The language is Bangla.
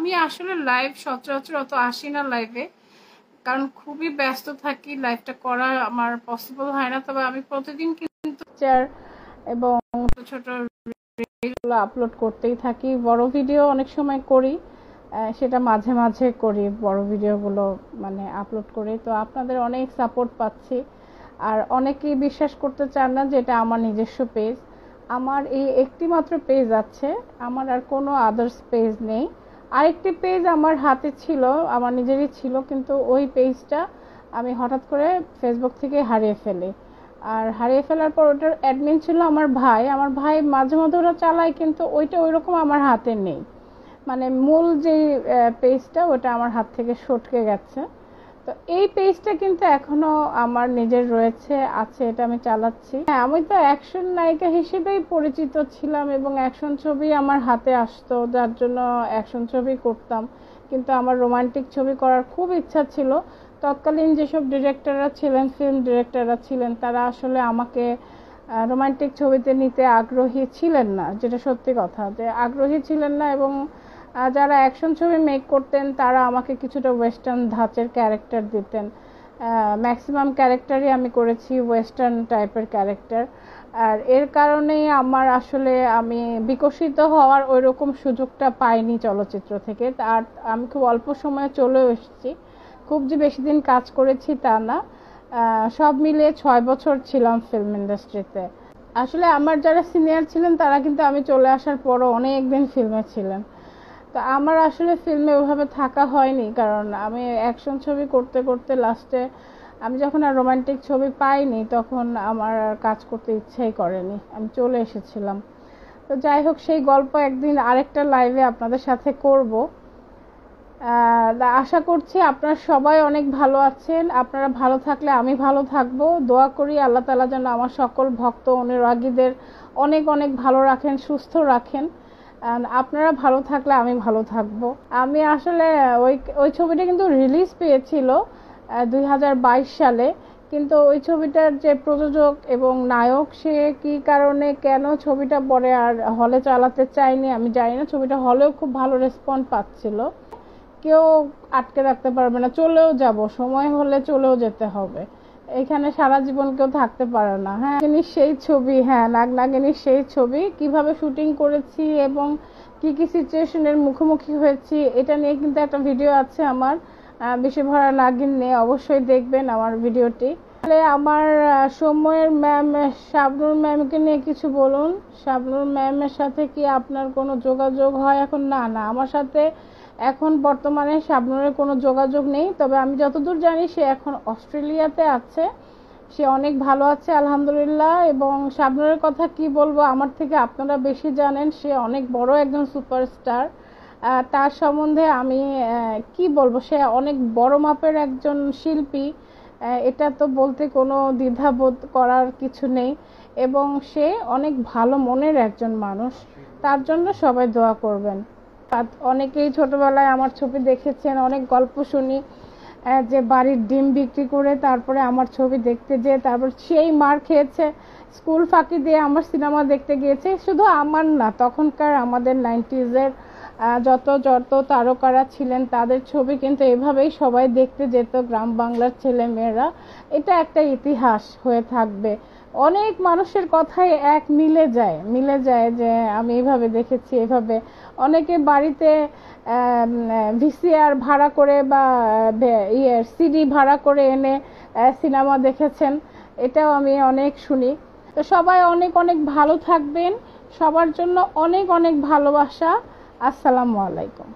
আমি আসলে লাইভ সচরাচর অত আসি না লাইভে, কারণ খুবই ব্যস্ত থাকি, লাইভটা করা আমার পসিবল হয় না। তবে আমি প্রতিদিন কিন্তু এবং ছোট রিলগুলো আপলোড করতেই থাকি। বড় ভিডিও অনেক সময় করি, সেটা মাঝে মাঝে করি, বড় ভিডিওগুলো মানে আপলোড করি। তো আপনাদের অনেক সাপোর্ট পাচ্ছি, আর অনেকেই বিশ্বাস করতে চান না যে এটা আমার নিজস্ব পেজ। আমার এই একটি মাত্র পেজ আছে, আমার আর কোনো আদার্স পেজ নেই। আরেকটি পেজ আমার হাতে ছিল, আমার নিজেরই ছিল, কিন্তু ওই পেজটা আমি হঠাৎ করে ফেসবুক থেকে হারিয়ে ফেলি। আর হারিয়ে ফেলার পর ওটার অ্যাডমিন ছিল আমার ভাই মাঝে মধ্যে ওরা চালায়, কিন্তু ওইটা ওইরকম আমার হাতে নেই। মানে মূল যে পেজটা ওটা আমার হাত থেকে সটকে গেছে। তো এই পেজটা কিন্তু এখনো আমার নিজের রয়েছে, আছে, এটা আমি চালাচ্ছি। হ্যাঁ, আমি তো অ্যাকশন নায়িকা হিসেবেই পরিচিত ছিলাম এবং অ্যাকশন ছবি আমার হাতে আসতো, যার জন্য অ্যাকশন ছবি করতাম। কিন্তু আমার রোমান্টিক ছবি করার খুব ইচ্ছা ছিল। তৎকালীন যেসব ডিরেক্টররা ছিলেন, ফিল্ম ডিরেক্টররা ছিলেন, তারা আসলে আমাকে রোমান্টিক ছবিতে নিতে আগ্রহী ছিলেন না, যেটা সত্যি কথা, যে আগ্রহী ছিলেন না। এবং যারা অ্যাকশন ছবি মেক করতেন তারা আমাকে কিছুটা ওয়েস্টার্ন ধাঁচের ক্যারেক্টার দিতেন। ম্যাক্সিমাম ক্যারেক্টারই আমি করেছি ওয়েস্টার্ন টাইপের ক্যারেক্টার। আর এর কারণেই আমার আসলে আমি বিকশিত হওয়ার ওই রকম সুযোগটা পাইনি চলচ্চিত্র থেকে। আর আমি খুব অল্প সময়ে চলেও এসেছি, খুব যে বেশি দিন কাজ করেছি তা না। সব মিলিয়ে 6 বছর ছিলাম ফিল্ম ইন্ডাস্ট্রিতে। আসলে আমার যারা সিনিয়র ছিলেন তারা কিন্তু আমি চলে আসার পরও অনেক দিন ফিল্মে ছিলেন। তো আমার আসলে ফিল্মে ওইভাবে থাকা হয়নি, কারণ আমি অ্যাকশন ছবি করতে করতে লাস্টে আমি যখন আর রোমান্টিক ছবি পাইনি, তখন আমার আর কাজ করতে ইচ্ছাই করেনি, আমি চলে এসেছিলাম। তো যাই হোক, সেই গল্প একদিন আরেকটা লাইভে আপনাদের সাথে করব। আশা করছি আপনারা সবাই অনেক ভালো আছেন। আপনারা ভালো থাকলে আমি ভালো থাকবো। দোয়া করি আল্লাহ তাআলা যেন আমার সকল ভক্ত অনুরাগীদের অনেক অনেক ভালো রাখেন, সুস্থ রাখেন। আপনারা ভালো থাকলে আমি ভালো থাকবো। আমি আসলে ওই ছবিটা কিন্তু রিলিজ পেয়েছিল 2022 সালে, কিন্তু ওই ছবিটার যে প্রযোজক এবং নায়ক, সে কি কারণে কেন ছবিটা পরে আর হলে চালাতে চায়নি আমি জানি না। ছবিটা হলেও খুব ভালো রেসপন্স পাচ্ছিল। কেউ আটকে রাখতে পারবে না, চলেও যাব, সময় হলে চলেও যেতে হবে। এখানে সারা জীবন কেউ থাকতে পারে না। হ্যাঁ, সেই ছবি, হ্যাঁ, নাগনাগিনীর সেই ছবি কিভাবে শুটিং করেছি এবং কি কি সিচুয়েশনের মুখোমুখি হয়েছি, এটা নিয়ে কিন্তু একটা ভিডিও আছে আমার, বিষভরা নাগিন নিয়ে। অবশ্যই দেখবেন আমার ভিডিওটি। তাহলে আমার সময়ের ম্যাম শাবনূর ম্যামকে নিয়ে কিছু বলুন। শাবনূর ম্যামের সাথে কি আপনার কোনো যোগাযোগ হয় এখন? না, আমার সাথে এখন বর্তমানে শাবনূরের কোনো যোগাযোগ নেই। তবে আমি যতদূর জানি সে এখন অস্ট্রেলিয়াতে আছে, সে অনেক ভালো আছে আলহামদুলিল্লাহ। এবং শাবনূরের কথা কি বলবো, আমার থেকে আপনারা বেশি জানেন, সে অনেক বড় একজন সুপারস্টার। তার সম্বন্ধে আমি কি বলবো, সে অনেক বড় মাপের একজন শিল্পী, এটা তো বলতে কোনো দ্বিধাবোধ করার কিছু নেই। এবং সে অনেক ভালো মনের একজন মানুষ, তার জন্য সবাই দোয়া করবেন। অনেকেই ছোটবেলায় আমার ছবি দেখেছেন, অনেক গল্প শুনি যে বাড়ির ডিম বিক্রি করে তারপরে আমার ছবি দেখতে যেয়ে তারপর সেই মার খেয়েছে, স্কুল ফাঁকি দিয়ে আমার সিনেমা দেখতে গিয়েছে। শুধু আমার না, তখনকার আমাদের 90s-এর যত তারকারা ছিলেন তাদের ছবি কিন্তু এভাবেই সবাই দেখতে যেত, গ্রাম বাংলার ছেলে মেয়েরা। এটা একটা ইতিহাস হয়ে থাকবে। অনেক মানুষের কথাই মিলে যায় যে আমি এইভাবে দেখেছি, এভাবে। অনেকে বাড়িতে ভিসিআর ভাড়া করে বা সিডি ভাড়া করে এনে সিনেমা দেখেছেন, এটাও আমি অনেক শুনি। তো সবাই অনেক অনেক ভালো থাকবেন, সবার জন্য অনেক অনেক ভালোবাসা। আসসালামু আলাইকুম।